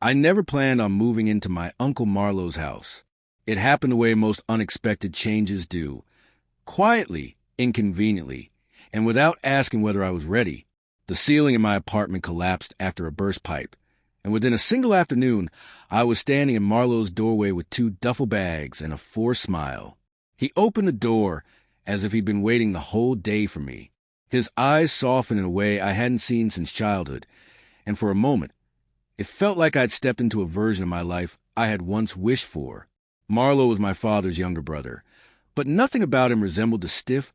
I never planned on moving into my Uncle Marlowe's house. It happened the way most unexpected changes do, quietly, inconveniently, and without asking whether I was ready. The ceiling in my apartment collapsed after a burst pipe, and within a single afternoon, I was standing in Marlowe's doorway with 2 duffel bags and a forced smile. He opened the door as if he'd been waiting the whole day for me. His eyes softened in a way I hadn't seen since childhood, and for a moment, it felt like I'd stepped into a version of my life I had once wished for. Marlowe was my father's younger brother, but nothing about him resembled the stiff,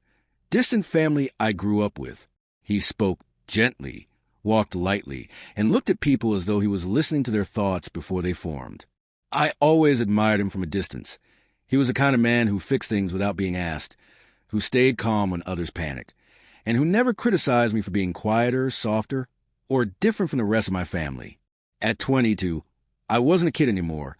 distant family I grew up with. He spoke gently, walked lightly, and looked at people as though he was listening to their thoughts before they formed. I always admired him from a distance. He was the kind of man who fixed things without being asked, who stayed calm when others panicked, and who never criticized me for being quieter, softer, or different from the rest of my family. At 22, I wasn't a kid anymore,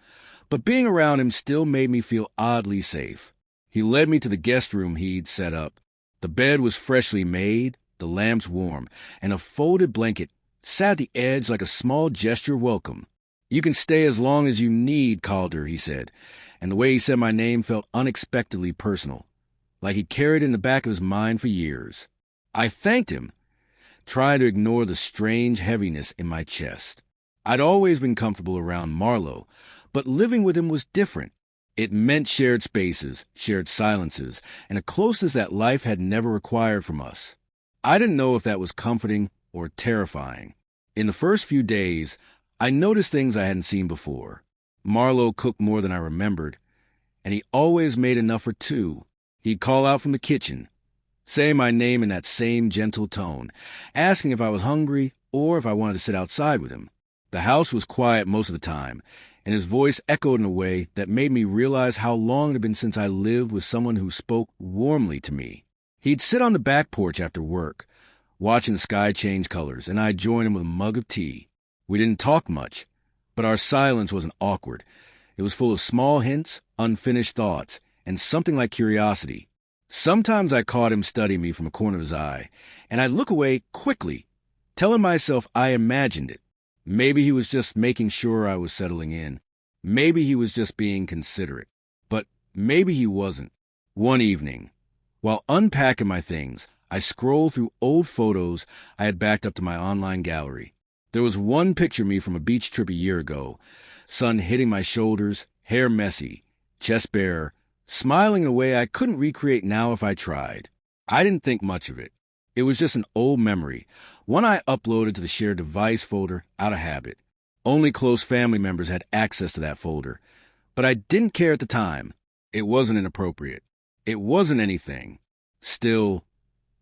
but being around him still made me feel oddly safe. He led me to the guest room he'd set up. The bed was freshly made, the lamps warm, and a folded blanket sat at the edge like a small gesture of welcome. "You can stay as long as you need, Calder," he said, and the way he said my name felt unexpectedly personal, like he carried it in the back of his mind for years. I thanked him, trying to ignore the strange heaviness in my chest. I'd always been comfortable around Marlowe, but living with him was different. It meant shared spaces, shared silences, and a closeness that life had never required from us. I didn't know if that was comforting or terrifying. In the first few days, I noticed things I hadn't seen before. Marlowe cooked more than I remembered, and he always made enough for 2. He'd call out from the kitchen, say my name in that same gentle tone, asking if I was hungry or if I wanted to sit outside with him. The house was quiet most of the time, and his voice echoed in a way that made me realize how long it had been since I lived with someone who spoke warmly to me. He'd sit on the back porch after work, watching the sky change colors, and I'd join him with a mug of tea. We didn't talk much, but our silence wasn't awkward. It was full of small hints, unfinished thoughts, and something like curiosity. Sometimes I caught him studying me from a corner of his eye, and I'd look away quickly, telling myself I imagined it. Maybe he was just making sure I was settling in. Maybe he was just being considerate. But maybe he wasn't. One evening, while unpacking my things, I scrolled through old photos I had backed up to my online gallery. There was one picture of me from a beach trip a year ago, sun hitting my shoulders, hair messy, chest bare, smiling in a way I couldn't recreate now if I tried. I didn't think much of it. It was just an old memory, one I uploaded to the shared device folder out of habit. Only close family members had access to that folder, but I didn't care at the time. It wasn't inappropriate. It wasn't anything. Still,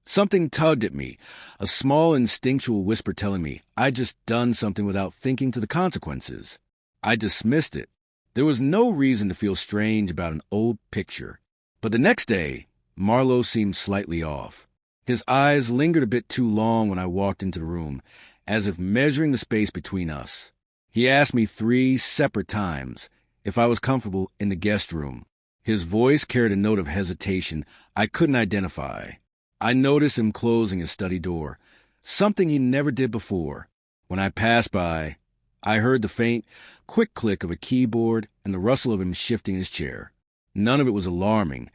something tugged at me, a small instinctual whisper telling me I'd just done something without thinking to the consequences. I dismissed it. There was no reason to feel strange about an old picture. But the next day, Marlowe seemed slightly off. His eyes lingered a bit too long when I walked into the room, as if measuring the space between us. He asked me 3 separate times if I was comfortable in the guest room. His voice carried a note of hesitation I couldn't identify. I noticed him closing his study door, something he never did before. When I passed by, I heard the faint, quick click of a keyboard and the rustle of him shifting his chair. None of it was alarming,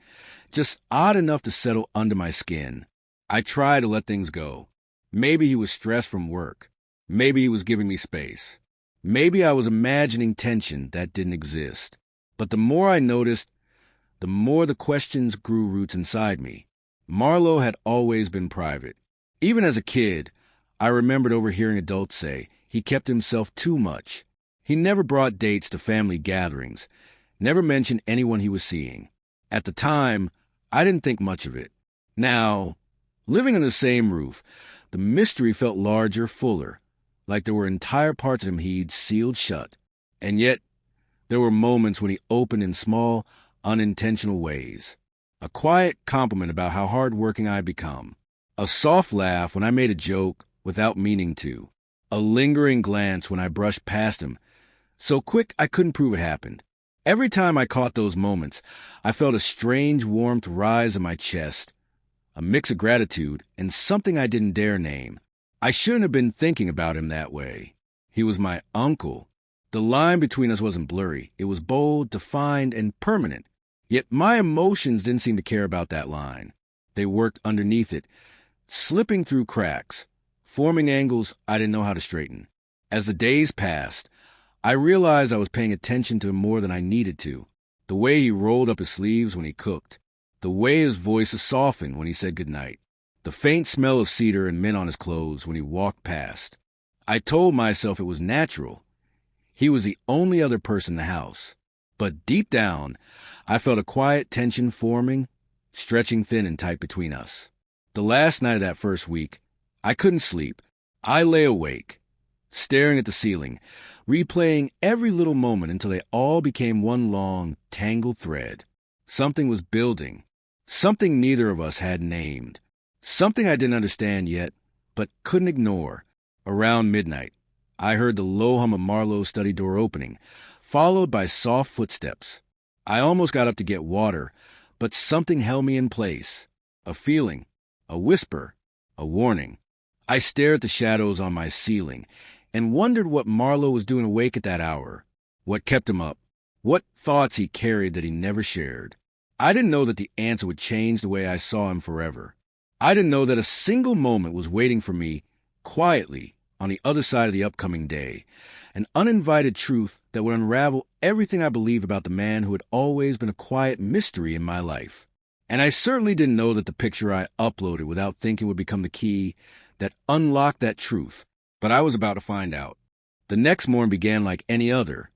just odd enough to settle under my skin. I tried to let things go. Maybe he was stressed from work. Maybe he was giving me space. Maybe I was imagining tension that didn't exist. But the more I noticed, the more the questions grew roots inside me. Marlowe had always been private. Even as a kid, I remembered overhearing adults say he kept himself too much. He never brought dates to family gatherings, never mentioned anyone he was seeing. At the time, I didn't think much of it. Now, living under the same roof, the mystery felt larger, fuller, like there were entire parts of him he'd sealed shut. And yet, there were moments when he opened in small, unintentional ways. A quiet compliment about how hard-working I'd become. A soft laugh when I made a joke without meaning to. A lingering glance when I brushed past him, so quick I couldn't prove it happened. Every time I caught those moments, I felt a strange warmth rise in my chest, a mix of gratitude and something I didn't dare name. I shouldn't have been thinking about him that way. He was my uncle, The line between us wasn't blurry. It was bold, defined, and permanent. Yet my emotions didn't seem to care about that line. They worked underneath it, slipping through cracks, forming angles I didn't know how to straighten. As the days passed, I realized I was paying attention to him more than I needed to. The way he rolled up his sleeves when he cooked. The way his voice softened when he said goodnight. The faint smell of cedar and mint on his clothes when he walked past. I told myself it was natural. He was the only other person in the house. But deep down, I felt a quiet tension forming, stretching thin and tight between us. The last night of that first week, I couldn't sleep. I lay awake, staring at the ceiling, replaying every little moment until they all became one long, tangled thread. Something was building. Something neither of us had named. Something I didn't understand yet, but couldn't ignore. Around midnight, I heard the low hum of Marlowe's study door opening, followed by soft footsteps. I almost got up to get water, but something held me in place. A feeling, a whisper, a warning. I stared at the shadows on my ceiling and wondered what Marlowe was doing awake at that hour, what kept him up, what thoughts he carried that he never shared. I didn't know that the answer would change the way I saw him forever. I didn't know that a single moment was waiting for me, quietly, on the other side of the upcoming day, an uninvited truth that would unravel everything I believed about the man who had always been a quiet mystery in my life. And I certainly didn't know that the picture I uploaded without thinking would become the key that unlocked that truth, but I was about to find out. The next morning began like any other,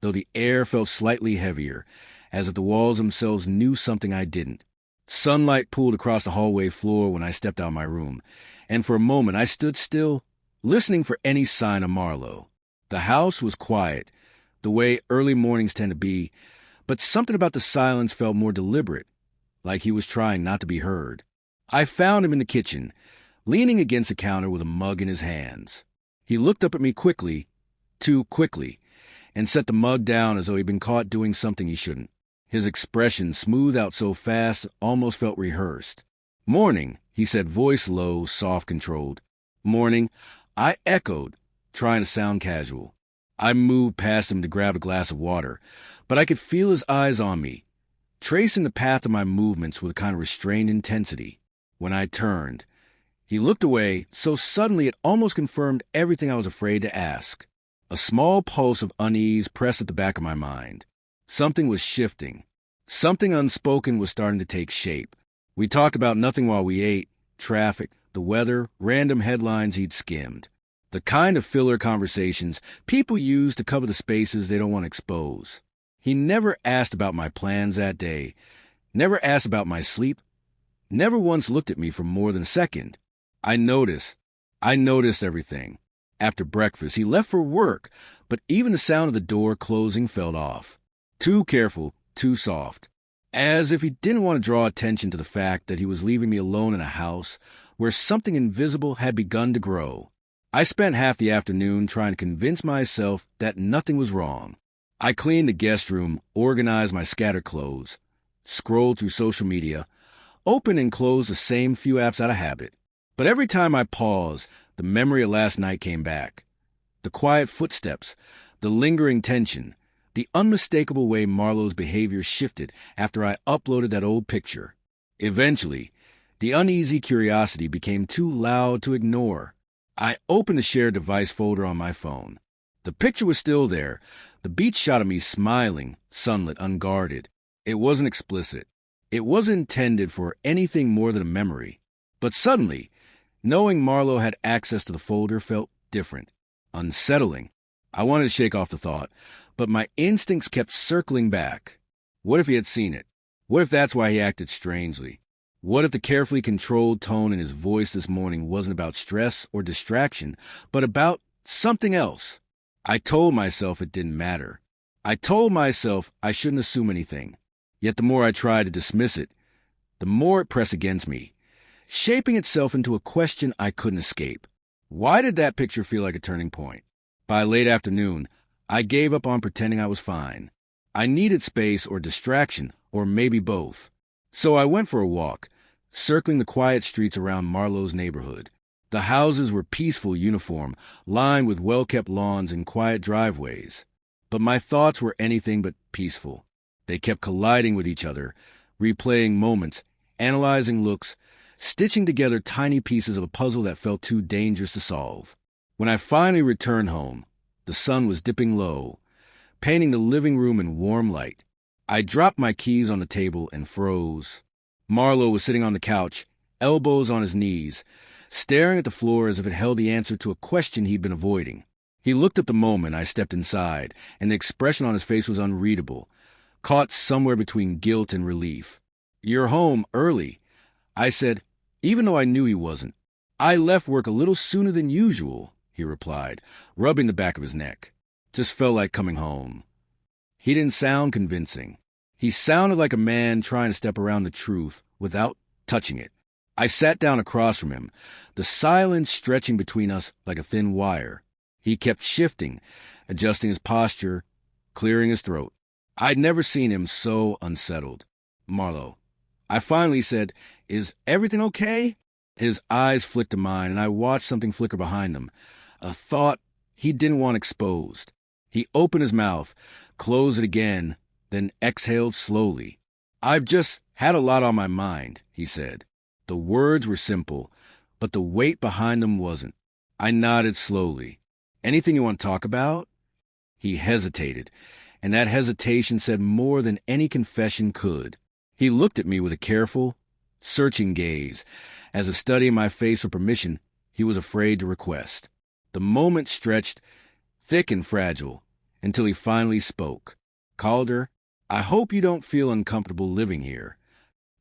though the air felt slightly heavier, as if the walls themselves knew something I didn't. Sunlight pooled across the hallway floor when I stepped out of my room, and for a moment I stood still, listening for any sign of Marlowe. The house was quiet, the way early mornings tend to be, but something about the silence felt more deliberate, like he was trying not to be heard. I found him in the kitchen, leaning against the counter with a mug in his hands. He looked up at me quickly, too quickly, and set the mug down as though he'd been caught doing something he shouldn't. His expression smoothed out so fast it almost felt rehearsed. "Morning," he said, voice low, soft, controlled. "Morning," I echoed, trying to sound casual. I moved past him to grab a glass of water, but I could feel his eyes on me, tracing the path of my movements with a kind of restrained intensity. When I turned, he looked away so suddenly it almost confirmed everything I was afraid to ask. A small pulse of unease pressed at the back of my mind. Something was shifting. Something unspoken was starting to take shape. We talked about nothing while we ate, traffic, the weather, random headlines he'd skimmed. The kind of filler conversations people use to cover the spaces they don't want to expose. He never asked about my plans that day, never asked about my sleep, never once looked at me for more than a second. I noticed everything. After breakfast, he left for work, but even the sound of the door closing felt off. Too careful, too soft. As if he didn't want to draw attention to the fact that he was leaving me alone in a house where something invisible had begun to grow. I spent half the afternoon trying to convince myself that nothing was wrong. I cleaned the guest room, organized my scattered clothes, scrolled through social media, opened and closed the same few apps out of habit. But every time I paused, the memory of last night came back. The quiet footsteps, the lingering tension, the unmistakable way Marlowe's behavior shifted after I uploaded that old picture. Eventually, the uneasy curiosity became too loud to ignore. I opened the shared device folder on my phone. The picture was still there, the beach shot of me smiling, sunlit, unguarded. It wasn't explicit. It wasn't intended for anything more than a memory. But suddenly, knowing Marlowe had access to the folder felt different, unsettling. I wanted to shake off the thought, but my instincts kept circling back. What if he had seen it? What if that's why he acted strangely? What if the carefully controlled tone in his voice this morning wasn't about stress or distraction, but about something else? I told myself it didn't matter. I told myself I shouldn't assume anything. Yet the more I tried to dismiss it, the more it pressed against me, shaping itself into a question I couldn't escape. Why did that picture feel like a turning point? By late afternoon, I gave up on pretending I was fine. I needed space or distraction, or maybe both. So I went for a walk, circling the quiet streets around Marlowe's neighborhood. The houses were peaceful uniform, lined with well-kept lawns and quiet driveways. but my thoughts were anything but peaceful. They kept colliding with each other, replaying moments, analyzing looks, stitching together tiny pieces of a puzzle that felt too dangerous to solve. When I finally returned home, the sun was dipping low, painting the living room in warm light. I dropped my keys on the table and froze. Marlowe was sitting on the couch, elbows on his knees, staring at the floor as if it held the answer to a question he'd been avoiding. He looked up the moment I stepped inside, and the expression on his face was unreadable, caught somewhere between guilt and relief. "You're home early," I said, even though I knew he wasn't. "I left work a little sooner than usual," he replied, rubbing the back of his neck. "Just felt like coming home." He didn't sound convincing. He sounded like a man trying to step around the truth without touching it. I sat down across from him, the silence stretching between us like a thin wire. He kept shifting, adjusting his posture, clearing his throat. I'd never seen him so unsettled. "Marlowe," I finally said, "is everything okay?" His eyes flicked to mine, and I watched something flicker behind them, a thought he didn't want exposed. He opened his mouth, closed it again, then exhaled slowly. "I've just had a lot on my mind," he said. The words were simple, but the weight behind them wasn't. I nodded slowly. "Anything you want to talk about?" He hesitated, and that hesitation said more than any confession could. He looked at me with a careful, searching gaze, as if studying my face for permission he was afraid to request. The moment stretched, thick and fragile, until he finally spoke. "Calder, I hope you don't feel uncomfortable living here."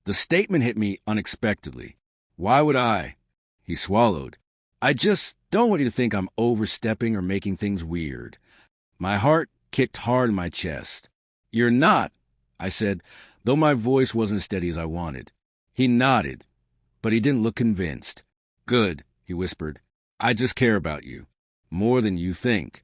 The statement hit me unexpectedly. "Why would I?" He swallowed. "I just don't want you to think I'm overstepping or making things weird." My heart kicked hard in my chest. "You're not," I said, though my voice wasn't as steady as I wanted. He nodded, but he didn't look convinced. "Good," he whispered. "I just care about you. More than you think."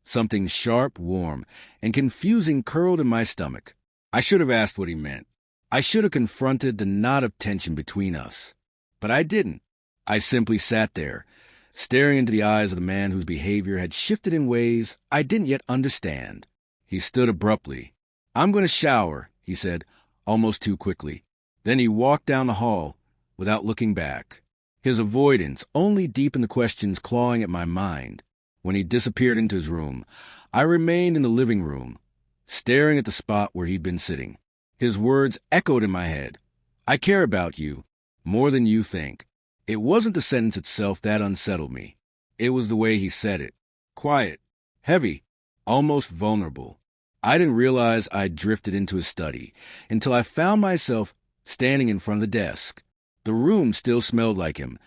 Something sharp, warm, and confusing curled in my stomach. I should have asked what he meant. I should have confronted the knot of tension between us. But I didn't. I simply sat there, staring into the eyes of the man whose behavior had shifted in ways I didn't yet understand. He stood abruptly. "I'm going to shower," he said, almost too quickly. Then he walked down the hall without looking back. His avoidance only deepened the questions clawing at my mind. When he disappeared into his room, I remained in the living room, staring at the spot where he'd been sitting. His words echoed in my head. "I care about you, more than you think." It wasn't the sentence itself that unsettled me. It was the way he said it. Quiet, heavy, almost vulnerable. I didn't realize I'd drifted into his study until I found myself standing in front of the desk. The room still smelled like him.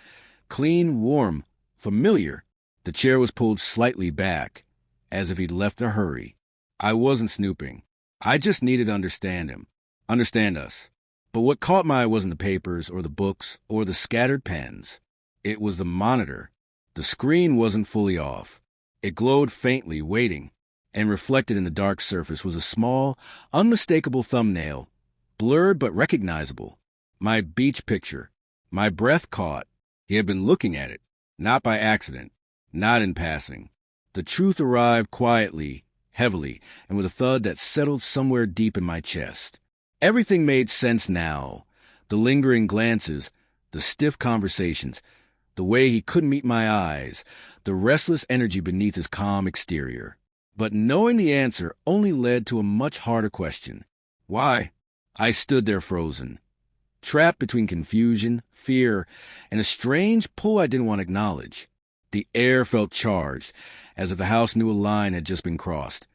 Clean, warm, familiar. The chair was pulled slightly back, as if he'd left in a hurry. I wasn't snooping. I just needed to understand him. Understand us. But what caught my eye wasn't the papers or the books or the scattered pens. It was the monitor. The screen wasn't fully off. It glowed faintly, waiting, and reflected in the dark surface was a small, unmistakable thumbnail, blurred but recognizable. My beach picture. My breath caught. He had been looking at it, not by accident, not in passing. The truth arrived quietly, heavily, and with a thud that settled somewhere deep in my chest. Everything made sense now. The lingering glances, the stiff conversations, the way he couldn't meet my eyes, the restless energy beneath his calm exterior. But knowing the answer only led to a much harder question. Why? I stood there frozen, trapped between confusion, fear, and a strange pull I didn't want to acknowledge. The air felt charged, as if the house knew a line had just been crossed,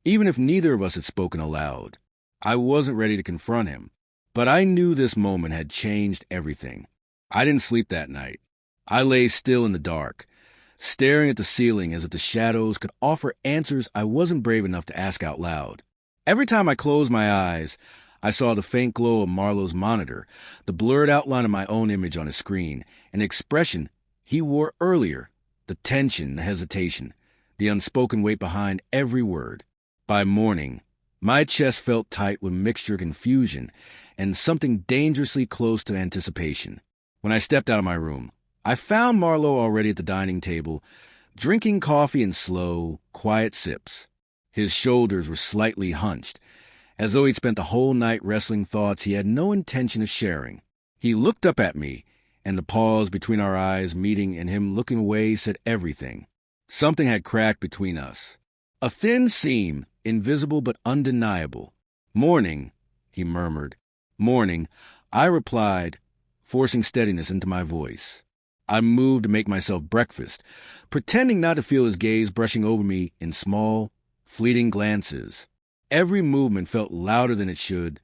even if neither of us had spoken aloud. I wasn't ready to confront him, but I knew this moment had changed everything. I didn't sleep that night. I lay still in the dark, staring at the ceiling as if the shadows could offer answers I wasn't brave enough to ask out loud. Every time I closed my eyes, I saw the faint glow of Marlowe's monitor, the blurred outline of my own image on his screen, an expression he wore earlier, the tension, the hesitation, the unspoken weight behind every word. By morning, my chest felt tight with mixture of confusion and something dangerously close to anticipation. When I stepped out of my room, I found Marlowe already at the dining table, drinking coffee in slow, quiet sips. His shoulders were slightly hunched, as though he'd spent the whole night wrestling thoughts he had no intention of sharing. He looked up at me, and the pause between our eyes meeting and him looking away said everything. Something had cracked between us. A thin seam, invisible but undeniable. "Morning," he murmured. "Morning," I replied, forcing steadiness into my voice. I moved to make myself breakfast, pretending not to feel his gaze brushing over me in small, fleeting glances. Every movement felt louder than it should,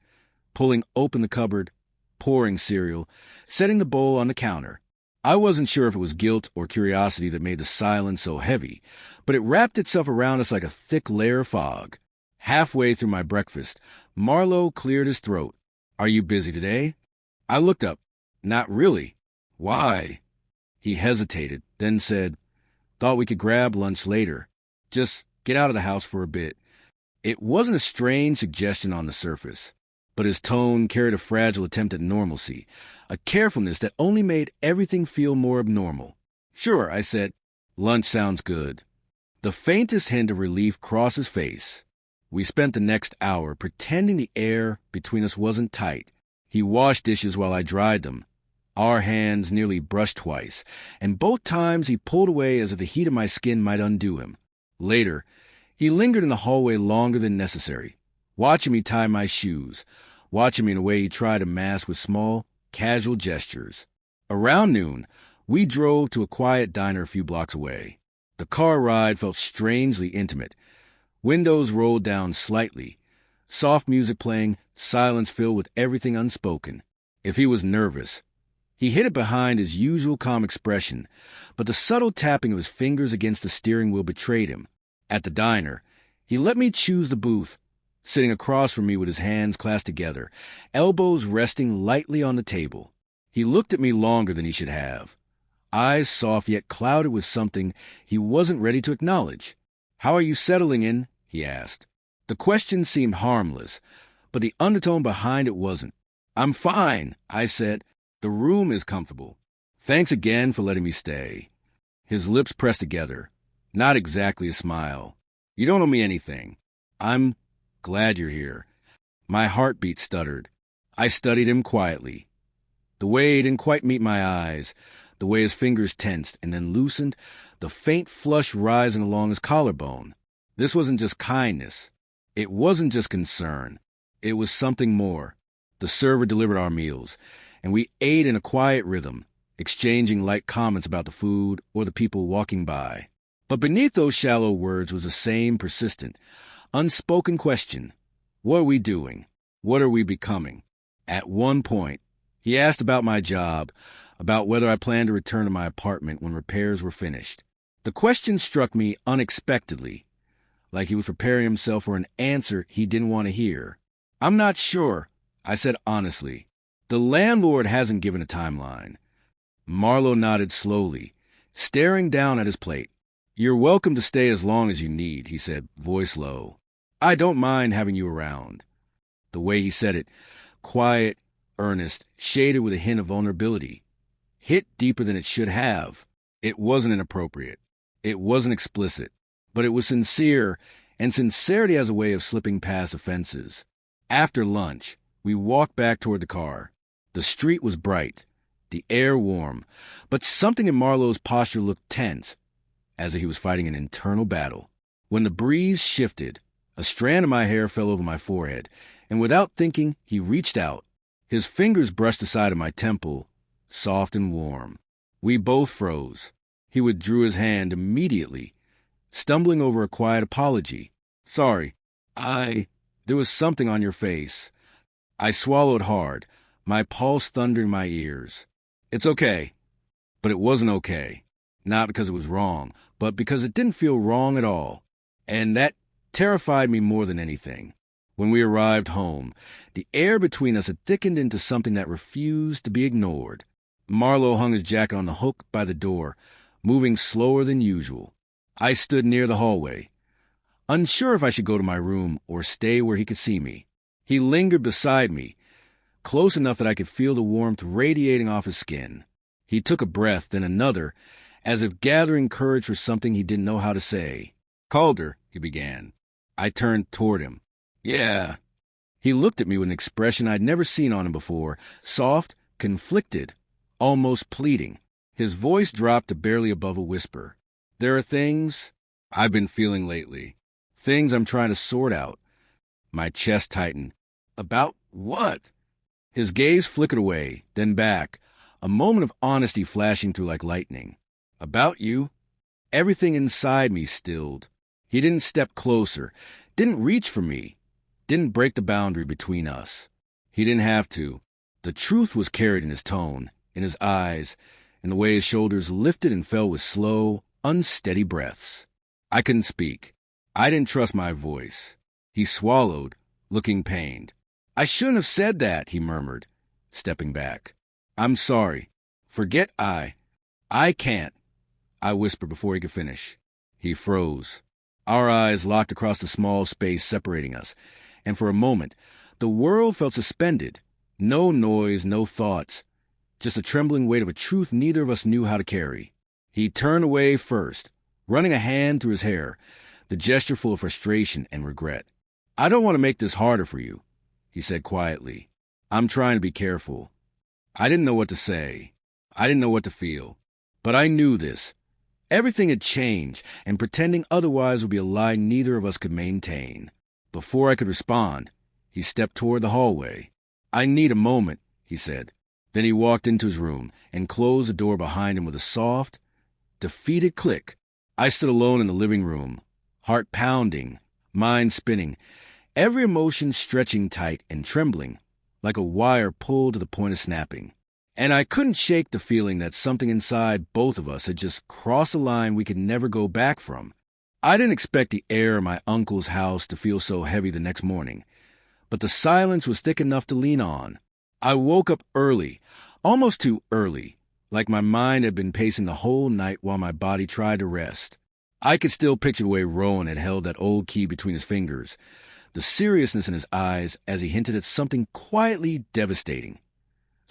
pulling open the cupboard, pouring cereal, setting the bowl on the counter. I wasn't sure if it was guilt or curiosity that made the silence so heavy, but it wrapped itself around us like a thick layer of fog. Halfway through my breakfast, Marlowe cleared his throat. "Are you busy today?" I looked up. "Not really." "Why?" He hesitated, then said, "Thought we could grab lunch later. Just get out of the house for a bit." It wasn't a strange suggestion on the surface, but his tone carried a fragile attempt at normalcy, a carefulness that only made everything feel more abnormal. "Sure," I said. "Lunch sounds good." The faintest hint of relief crossed his face. We spent the next hour pretending the air between us wasn't tight. He washed dishes while I dried them. Our hands nearly brushed twice, and both times he pulled away as if the heat of my skin might undo him. Later, he lingered in the hallway longer than necessary, watching me tie my shoes, watching me in a way he tried to mask with small, casual gestures. Around noon, we drove to a quiet diner a few blocks away. The car ride felt strangely intimate. Windows rolled down slightly, soft music playing, silence filled with everything unspoken. If he was nervous, he hid it behind his usual calm expression, but the subtle tapping of his fingers against the steering wheel betrayed him. At the diner, he let me choose the booth, sitting across from me with his hands clasped together, elbows resting lightly on the table. He looked at me longer than he should have, eyes soft yet clouded with something he wasn't ready to acknowledge. "How are you settling in?" he asked. The question seemed harmless, but the undertone behind it wasn't. "I'm fine," I said. "The room is comfortable. Thanks again for letting me stay." His lips pressed together. Not exactly a smile. "You don't owe me anything. I'm glad you're here." My heartbeat stuttered. I studied him quietly. The way he didn't quite meet my eyes, the way his fingers tensed and then loosened, the faint flush rising along his collarbone. This wasn't just kindness. It wasn't just concern. It was something more. The server delivered our meals, and we ate in a quiet rhythm, exchanging light comments about the food or the people walking by. But beneath those shallow words was the same persistent, unspoken question. What are we doing? What are we becoming? At one point, he asked about my job, about whether I planned to return to my apartment when repairs were finished. The question struck me unexpectedly, like he was preparing himself for an answer he didn't want to hear. "I'm not sure," I said honestly. "The landlord hasn't given a timeline." Marlowe nodded slowly, staring down at his plate. "You're welcome to stay as long as you need," he said, voice low. "I don't mind having you around." The way he said it, quiet, earnest, shaded with a hint of vulnerability, hit deeper than it should have. It wasn't inappropriate. It wasn't explicit. But it was sincere, and sincerity has a way of slipping past offenses. After lunch, we walked back toward the car. The street was bright, the air warm, but something in Marlowe's posture looked tense, as if he was fighting an internal battle. When the breeze shifted, a strand of my hair fell over my forehead, and without thinking, he reached out. His fingers brushed the side of my temple, soft and warm. We both froze. He withdrew his hand immediately, stumbling over a quiet apology. "Sorry. There was something on your face." I swallowed hard, my pulse thundering my ears. "It's okay." But it wasn't okay. Not because it was wrong, but because it didn't feel wrong at all. And that terrified me more than anything. When we arrived home, the air between us had thickened into something that refused to be ignored. Marlowe hung his jacket on the hook by the door, moving slower than usual. I stood near the hallway, unsure if I should go to my room or stay where he could see me. He lingered beside me, close enough that I could feel the warmth radiating off his skin. He took a breath, then another, as if gathering courage for something he didn't know how to say. "Calder," he began. I turned toward him. Yeah. He looked at me with an expression I'd never seen on him before, soft, conflicted, almost pleading. His voice dropped to barely above a whisper. There are things I've been feeling lately. Things I'm trying to sort out. My chest tightened. About what? His gaze flickered away, then back, a moment of honesty flashing through like lightning. About you. Everything inside me stilled. He didn't step closer, didn't reach for me, didn't break the boundary between us. He didn't have to. The truth was carried in his tone, in his eyes, in the way his shoulders lifted and fell with slow, unsteady breaths. I couldn't speak. I didn't trust my voice. He swallowed, looking pained. I shouldn't have said that, he murmured, stepping back. I'm sorry. Forget I can't, I whispered before he could finish. He froze. Our eyes locked across the small space separating us, and for a moment, the world felt suspended. No noise, no thoughts, just a trembling weight of a truth neither of us knew how to carry. He turned away first, running a hand through his hair, the gesture full of frustration and regret. I don't want to make this harder for you, he said quietly. I'm trying to be careful. I didn't know what to say. I didn't know what to feel. But I knew this. Everything had changed, and pretending otherwise would be a lie neither of us could maintain. Before I could respond, he stepped toward the hallway. I need a moment, he said. Then he walked into his room and closed the door behind him with a soft, defeated click. I stood alone in the living room, heart pounding, mind spinning, every emotion stretching tight and trembling, like a wire pulled to the point of snapping. And I couldn't shake the feeling that something inside both of us had just crossed a line we could never go back from. I didn't expect the air of my uncle's house to feel so heavy the next morning, but the silence was thick enough to lean on. I woke up early, almost too early, like my mind had been pacing the whole night while my body tried to rest. I could still picture the way Rowan had held that old key between his fingers, the seriousness in his eyes as he hinted at something quietly devastating,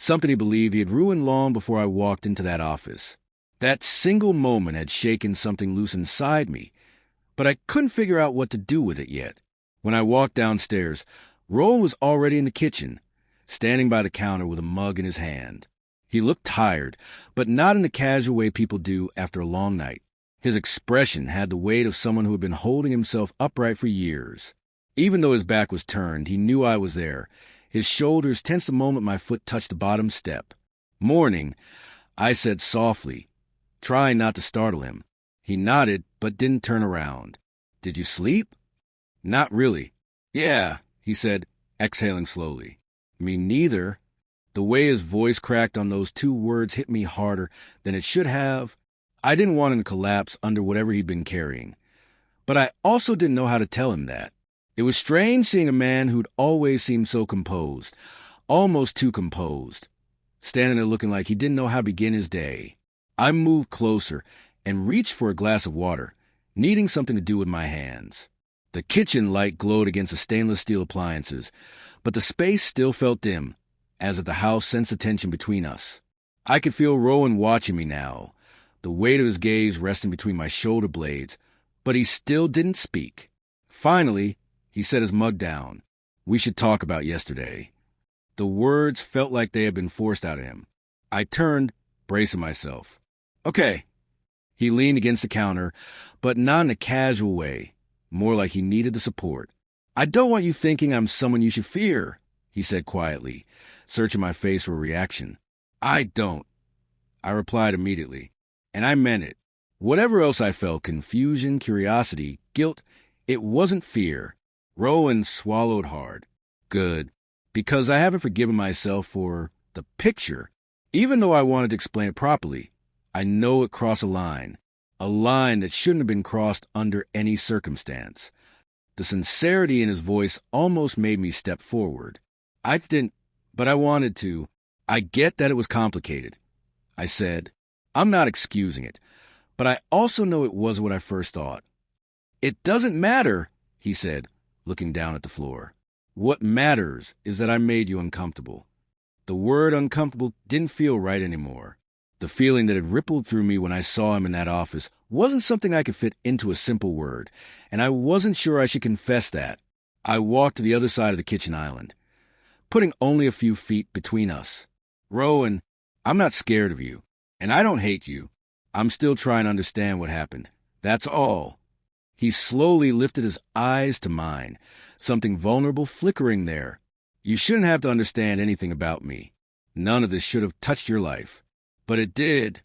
something he believed he had ruined long before I walked into that office. That single moment had shaken something loose inside me, but I couldn't figure out what to do with it yet. When I walked downstairs, Rowan was already in the kitchen, standing by the counter with a mug in his hand. He looked tired, but not in the casual way people do after a long night. His expression had the weight of someone who had been holding himself upright for years. Even though his back was turned, he knew I was there. His shoulders tensed the moment my foot touched the bottom step. Morning, I said softly, trying not to startle him. He nodded, but didn't turn around. Did you sleep? Not really. Yeah, he said, exhaling slowly. Me neither. The way his voice cracked on those two words hit me harder than it should have. I didn't want him to collapse under whatever he'd been carrying. But I also didn't know how to tell him that. It was strange seeing a man who'd always seemed so composed, almost too composed, standing there looking like he didn't know how to begin his day. I moved closer and reached for a glass of water, needing something to do with my hands. The kitchen light glowed against the stainless steel appliances, but the space still felt dim, as if the house sensed the tension between us. I could feel Rowan watching me now, the weight of his gaze resting between my shoulder blades, but he still didn't speak. Finally, he set his mug down. We should talk about yesterday. The words felt like they had been forced out of him. I turned, bracing myself. Okay. He leaned against the counter, but not in a casual way, more like he needed the support. I don't want you thinking I'm someone you should fear, he said quietly, searching my face for a reaction. I don't, I replied immediately, and I meant it. Whatever else I felt, confusion, curiosity, guilt, it wasn't fear. Rowan swallowed hard. Good, because I haven't forgiven myself for the picture. Even though I wanted to explain it properly, I know it crossed a line that shouldn't have been crossed under any circumstance. The sincerity in his voice almost made me step forward. I didn't, but I wanted to. I get that it was complicated, I said. I'm not excusing it, but I also know it was what I first thought. It doesn't matter, he said, looking down at the floor. What matters is that I made you uncomfortable. The word uncomfortable didn't feel right anymore. The feeling that had rippled through me when I saw him in that office wasn't something I could fit into a simple word, and I wasn't sure I should confess that. I walked to the other side of the kitchen island, putting only a few feet between us. Rowan, I'm not scared of you, and I don't hate you. I'm still trying to understand what happened. That's all. He slowly lifted his eyes to mine, something vulnerable flickering there. You shouldn't have to understand anything about me. None of this should have touched your life. But it did,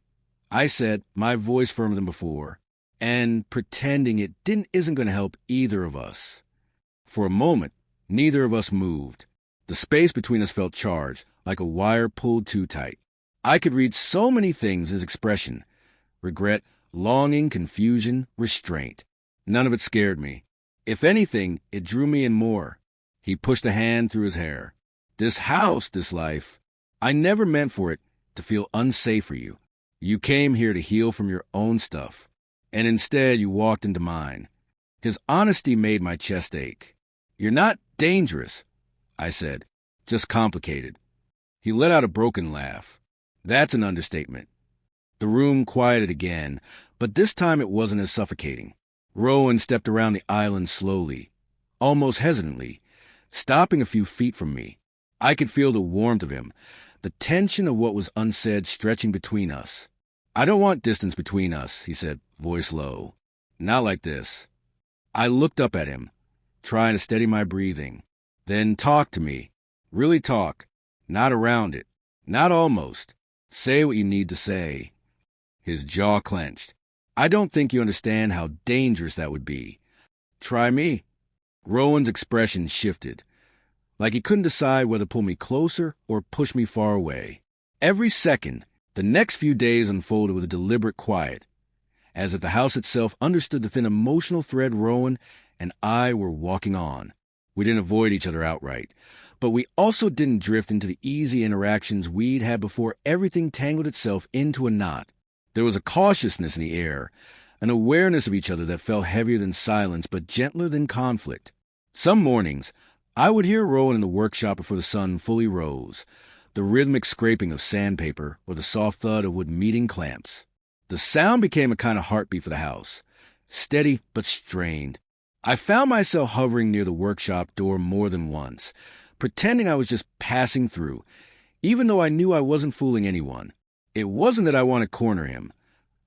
I said, my voice firmer than before, and pretending it isn't going to help either of us. For a moment, neither of us moved. The space between us felt charged, like a wire pulled too tight. I could read so many things in his expression: regret, longing, confusion, restraint. None of it scared me. If anything, it drew me in more. He pushed a hand through his hair. This house, this life, I never meant for it to feel unsafe for you. You came here to heal from your own stuff, and instead you walked into mine. His honesty made my chest ache. You're not dangerous, I said, just complicated. He let out a broken laugh. That's an understatement. The room quieted again, but this time it wasn't as suffocating. Rowan stepped around the island slowly, almost hesitantly, stopping a few feet from me. I could feel the warmth of him, the tension of what was unsaid stretching between us. I don't want distance between us, he said, voice low. Not like this. I looked up at him, trying to steady my breathing. Then talk to me. Really talk. Not around it. Not almost. Say what you need to say. His jaw clenched. I don't think you understand how dangerous that would be. Try me. Rowan's expression shifted, like he couldn't decide whether to pull me closer or push me far away. Every second, the next few days unfolded with a deliberate quiet, as if the house itself understood the thin emotional thread Rowan and I were walking on. We didn't avoid each other outright, but we also didn't drift into the easy interactions we'd had before everything tangled itself into a knot. There was a cautiousness in the air, an awareness of each other that felt heavier than silence but gentler than conflict. Some mornings, I would hear Rowan in the workshop before the sun fully rose, the rhythmic scraping of sandpaper or the soft thud of wood meeting clamps. The sound became a kind of heartbeat for the house, steady but strained. I found myself hovering near the workshop door more than once, pretending I was just passing through, even though I knew I wasn't fooling anyone. It wasn't that I wanted to corner him.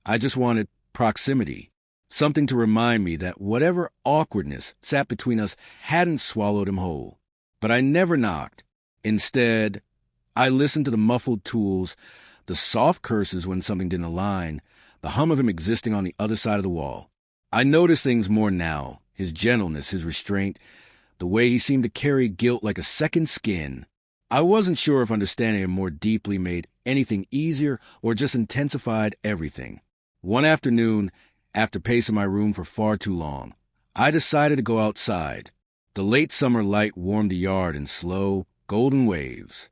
I just wanted proximity, something to remind me that whatever awkwardness sat between us hadn't swallowed him whole. But I never knocked. Instead, I listened to the muffled tools, the soft curses when something didn't align, the hum of him existing on the other side of the wall. I noticed things more now, his gentleness, his restraint, the way he seemed to carry guilt like a second skin. I wasn't sure if understanding him more deeply made anything easier or just intensified everything. One afternoon, after pacing my room for far too long, I decided to go outside. The late summer light warmed the yard in slow, golden waves.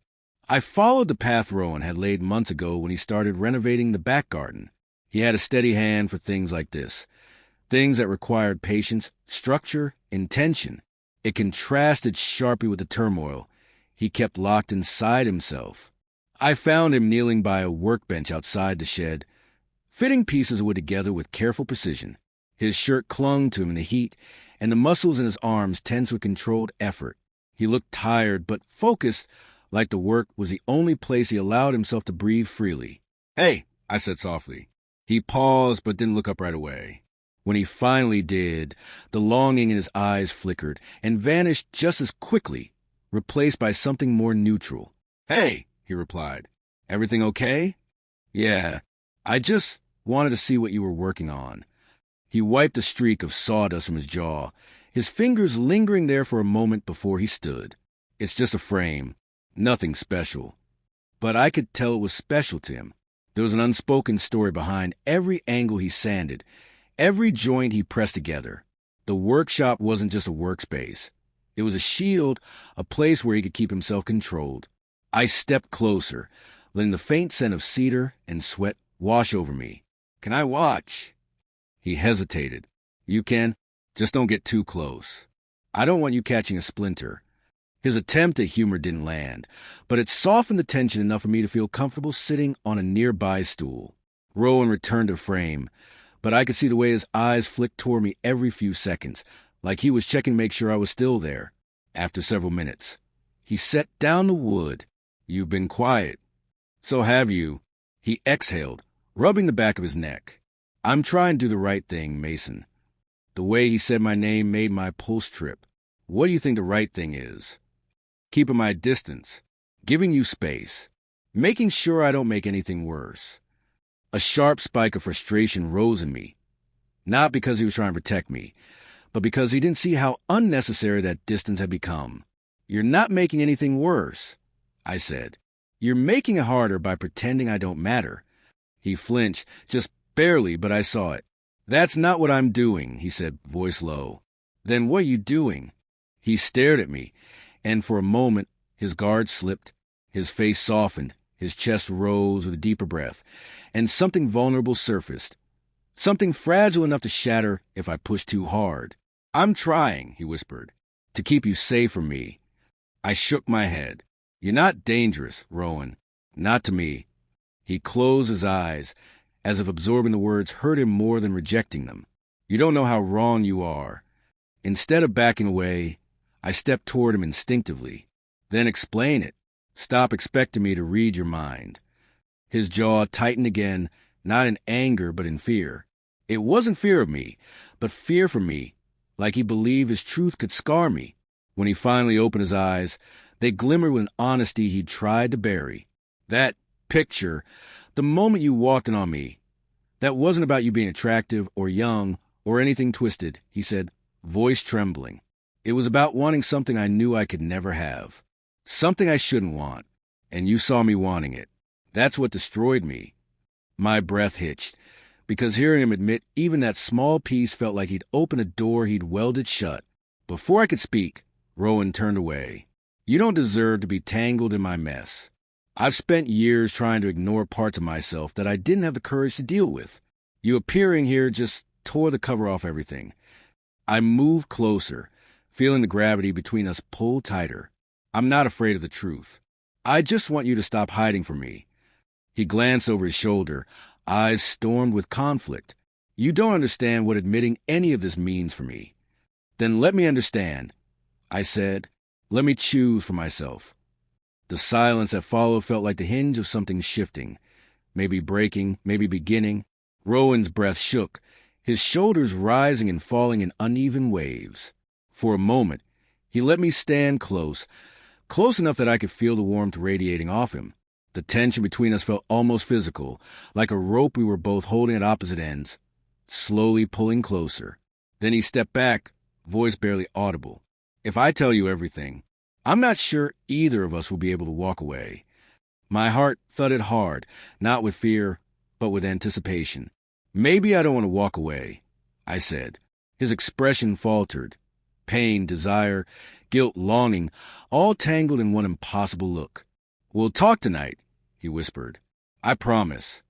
I followed the path Rowan had laid months ago when he started renovating the back garden. He had a steady hand for things like this, things that required patience, structure, intention. It contrasted sharply with the turmoil he kept locked inside himself. I found him kneeling by a workbench outside the shed, fitting pieces of wood together with careful precision. His shirt clung to him in the heat, and the muscles in his arms tensed with controlled effort. He looked tired, but focused, like the work was the only place he allowed himself to breathe freely. "Hey," I said softly. He paused, but didn't look up right away. When he finally did, the longing in his eyes flickered and vanished just as quickly, replaced by something more neutral. "Hey," he replied. "Everything okay?" "Yeah, I just wanted to see what you were working on." He wiped a streak of sawdust from his jaw, his fingers lingering there for a moment before he stood. "It's just a frame. Nothing special." But I could tell it was special to him. There was an unspoken story behind every angle he sanded, every joint he pressed together. The workshop wasn't just a workspace. It was a shield, a place where he could keep himself controlled. I stepped closer, letting the faint scent of cedar and sweat wash over me. "Can I watch?" He hesitated. "You can. Just don't get too close. I don't want you catching a splinter." His attempt at humor didn't land, but it softened the tension enough for me to feel comfortable sitting on a nearby stool. Rowan returned to frame, but I could see the way his eyes flicked toward me every few seconds, like he was checking to make sure I was still there. After several minutes, he set down the wood. "You've been quiet." "So have you." He exhaled, rubbing the back of his neck. "I'm trying to do the right thing, Mason." The way he said my name made my pulse trip. "What do you think the right thing is?" "Keeping my distance, giving you space, making sure I don't make anything worse." A sharp spike of frustration rose in me, not because he was trying to protect me, but because he didn't see how unnecessary that distance had become. "You're not making anything worse," I said. "You're making it harder by pretending I don't matter." He flinched, just barely, but I saw it. "That's not what I'm doing," he said, voice low. "Then what are you doing?" He stared at me, and for a moment his guard slipped, his face softened, his chest rose with a deeper breath, and something vulnerable surfaced. Something fragile enough to shatter if I pushed too hard. "I'm trying," he whispered, "to keep you safe from me." I shook my head. "You're not dangerous, Rowan. Not to me." He closed his eyes, as if absorbing the words hurt him more than rejecting them. "You don't know how wrong you are." Instead of backing away, I stepped toward him instinctively. "Then explain it. Stop expecting me to read your mind." His jaw tightened again, not in anger but in fear. It wasn't fear of me, but fear for me, like he believed his truth could scar me. When he finally opened his eyes, they glimmered with an honesty he'd tried to bury. "That picture, the moment you walked in on me, that wasn't about you being attractive or young or anything twisted," he said, voice trembling. "It was about wanting something I knew I could never have. Something I shouldn't want, and you saw me wanting it. That's what destroyed me." My breath hitched, because hearing him admit even that small piece felt like he'd opened a door he'd welded shut. Before I could speak, Rowan turned away. "You don't deserve to be tangled in my mess. I've spent years trying to ignore parts of myself that I didn't have the courage to deal with. You appearing here just tore the cover off everything." I moved closer, feeling the gravity between us pull tighter. "I'm not afraid of the truth. I just want you to stop hiding from me." He glanced over his shoulder, eyes stormed with conflict. "You don't understand what admitting any of this means for me." "Then let me understand," I said. "Let me choose for myself." The silence that followed felt like the hinge of something shifting, maybe breaking, maybe beginning. Rowan's breath shook, his shoulders rising and falling in uneven waves. For a moment, he let me stand close enough that I could feel the warmth radiating off him. The tension between us felt almost physical, like a rope we were both holding at opposite ends, slowly pulling closer. Then he stepped back, voice barely audible. "If I tell you everything, I'm not sure either of us will be able to walk away." My heart thudded hard, not with fear, but with anticipation. "Maybe I don't want to walk away," I said. His expression faltered. Pain, desire, guilt, longing, all tangled in one impossible look. "We'll talk tonight," he whispered. "I promise."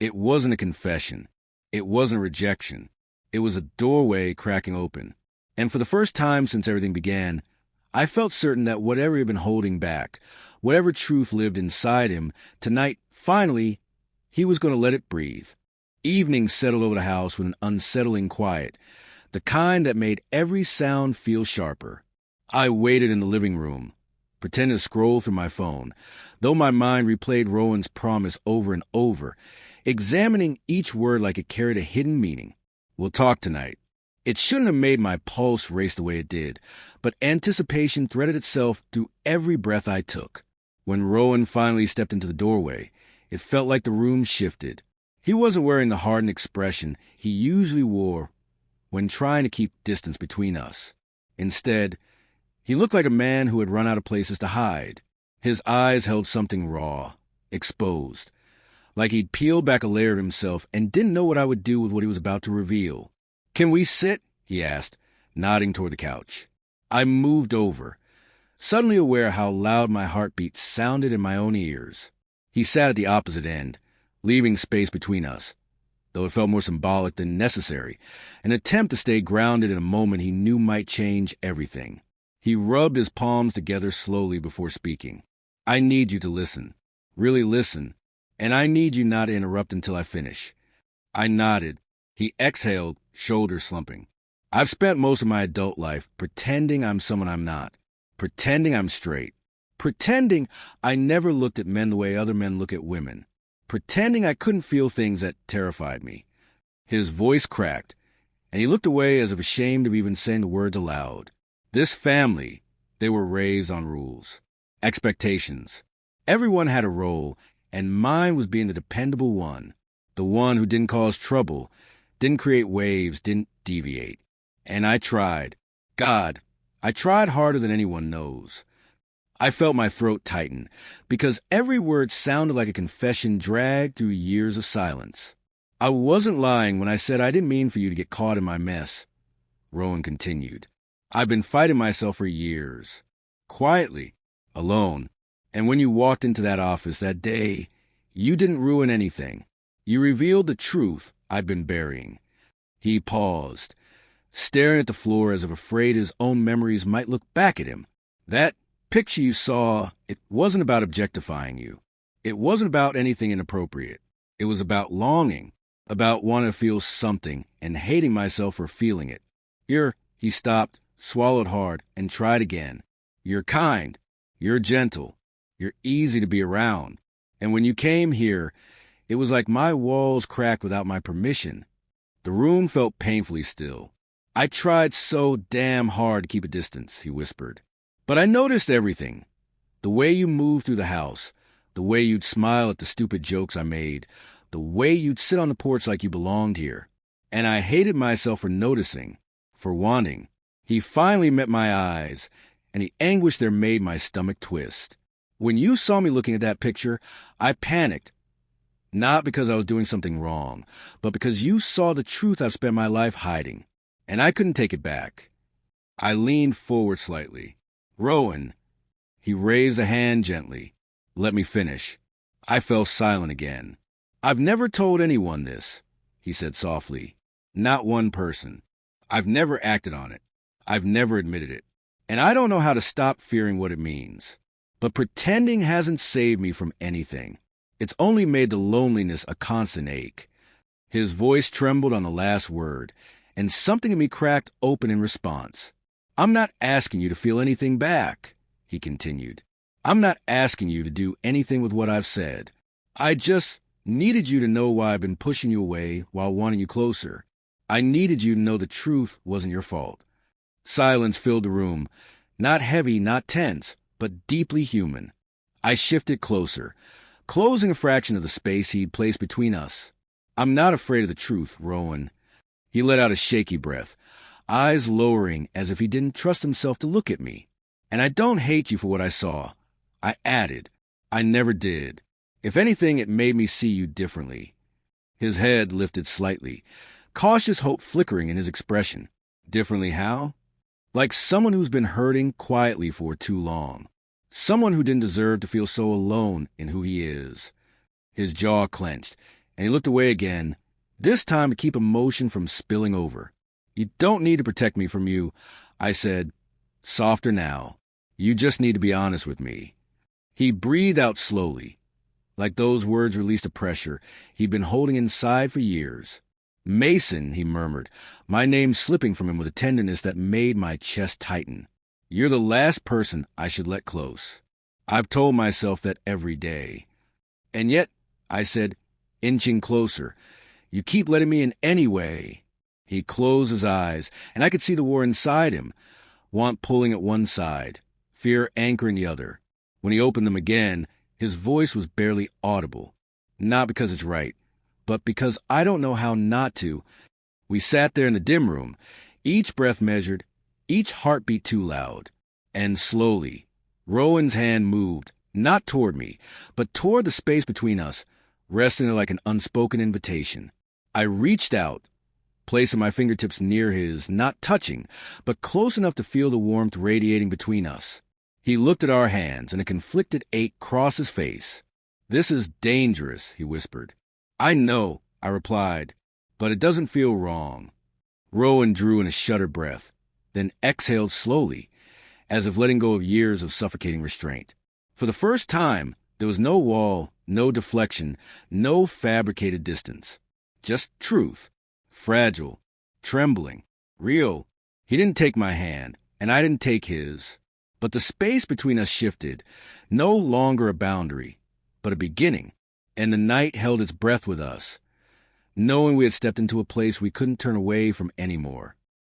It wasn't a confession. It wasn't rejection. It was a doorway cracking open. And for the first time since everything began, I felt certain that whatever he'd been holding back, whatever truth lived inside him, tonight, finally, he was going to let it breathe. Evening settled over the house with an unsettling quiet, the kind that made every sound feel sharper. I waited in the living room, pretending to scroll through my phone, though my mind replayed Rowan's promise over and over, examining each word like it carried a hidden meaning. "We'll talk tonight." It shouldn't have made my pulse race the way it did, but anticipation threaded itself through every breath I took. When Rowan finally stepped into the doorway, it felt like the room shifted. He wasn't wearing the hardened expression he usually wore when trying to keep distance between us. Instead, he looked like a man who had run out of places to hide. His eyes held something raw, exposed, like he'd peeled back a layer of himself and didn't know what I would do with what he was about to reveal. "Can we sit?" he asked, nodding toward the couch. I moved over, suddenly aware how loud my heartbeat sounded in my own ears. He sat at the opposite end, leaving space between us, though it felt more symbolic than necessary, an attempt to stay grounded in a moment he knew might change everything. He rubbed his palms together slowly before speaking. "I need you to listen, really listen, and I need you not to interrupt until I finish." I nodded, He exhaled, shoulders slumping. I've spent most of my adult life pretending I'm someone I'm not, pretending I'm straight, pretending I never looked at men the way other men look at women, pretending I couldn't feel things that terrified me. His voice cracked, and he looked away as if ashamed of even saying the words aloud. This family, they were raised on rules, expectations. Everyone had a role, and mine was being the dependable one, the one who didn't cause trouble, didn't create waves, didn't deviate. And I tried. God, I tried harder than anyone knows. I felt my throat tighten, because every word sounded like a confession dragged through years of silence. I wasn't lying when I said I didn't mean for you to get caught in my mess. Rowan continued. I've been fighting myself for years. Quietly, alone. And when you walked into that office that day, you didn't ruin anything. You revealed the truth I've been burying. He paused, staring at the floor as if afraid his own memories might look back at him. That picture you saw, it wasn't about objectifying you. It wasn't about anything inappropriate. It was about longing, about wanting to feel something and hating myself for feeling it. He stopped, swallowed hard, and tried again. You're kind. You're gentle. You're easy to be around. And when you came here, it was like my walls cracked without my permission. The room felt painfully still. I tried so damn hard to keep a distance, he whispered. But I noticed everything. The way you moved through the house, the way you'd smile at the stupid jokes I made, the way you'd sit on the porch like you belonged here. And I hated myself for noticing, for wanting. He finally met my eyes, and the anguish there made my stomach twist. When you saw me looking at that picture, I panicked. Not because I was doing something wrong, but because you saw the truth I've spent my life hiding. And I couldn't take it back. I leaned forward slightly. Rowan. He raised a hand gently. Let me finish. I fell silent again. I've never told anyone this, he said softly. Not one person. I've never acted on it. I've never admitted it. And I don't know how to stop fearing what it means. But pretending hasn't saved me from anything. It's only made the loneliness a constant ache. His voice trembled on the last word, and something in me cracked open in response. I'm not asking you to feel anything back, he continued. I'm not asking you to do anything with what I've said. I just needed you to know why I've been pushing you away while wanting you closer. I needed you to know the truth wasn't your fault. Silence filled the room, not heavy, not tense, but deeply human. I shifted closer, closing a fraction of the space he'd placed between us. I'm not afraid of the truth, Rowan. He let out a shaky breath, eyes lowering as if he didn't trust himself to look at me. And I don't hate you for what I saw. I added, I never did. If anything, it made me see you differently. His head lifted slightly, cautious hope flickering in his expression. Differently how? Like someone who's been hurting quietly for too long. Someone who didn't deserve to feel so alone in who he is. His jaw clenched, and he looked away again, this time to keep emotion from spilling over. You don't need to protect me from you, I said, softer now. You just need to be honest with me. He breathed out slowly. Like those words released a pressure he'd been holding inside for years. Mason, he murmured, my name slipping from him with a tenderness that made my chest tighten. You're the last person I should let close. I've told myself that every day. And yet, I said, inching closer, you keep letting me in anyway. He closed his eyes, and I could see the war inside him, want pulling at one side, fear anchoring the other. When he opened them again, his voice was barely audible. Not because it's right, but because I don't know how not to. We sat there in the dim room, each breath measured, each heartbeat too loud. And slowly, Rowan's hand moved, not toward me, but toward the space between us, resting there like an unspoken invitation. I reached out, placing my fingertips near his, not touching, but close enough to feel the warmth radiating between us. He looked at our hands, and a conflicted ache crossed his face. This is dangerous, he whispered. I know, I replied, but it doesn't feel wrong. Rowan drew in a shuddered breath, then exhaled slowly, as if letting go of years of suffocating restraint. For the first time, there was no wall, no deflection, no fabricated distance. Just truth, fragile, trembling, real. He didn't take my hand, and I didn't take his. But the space between us shifted, no longer a boundary, but a beginning, and the night held its breath with us, knowing we had stepped into a place we couldn't turn away from anymore.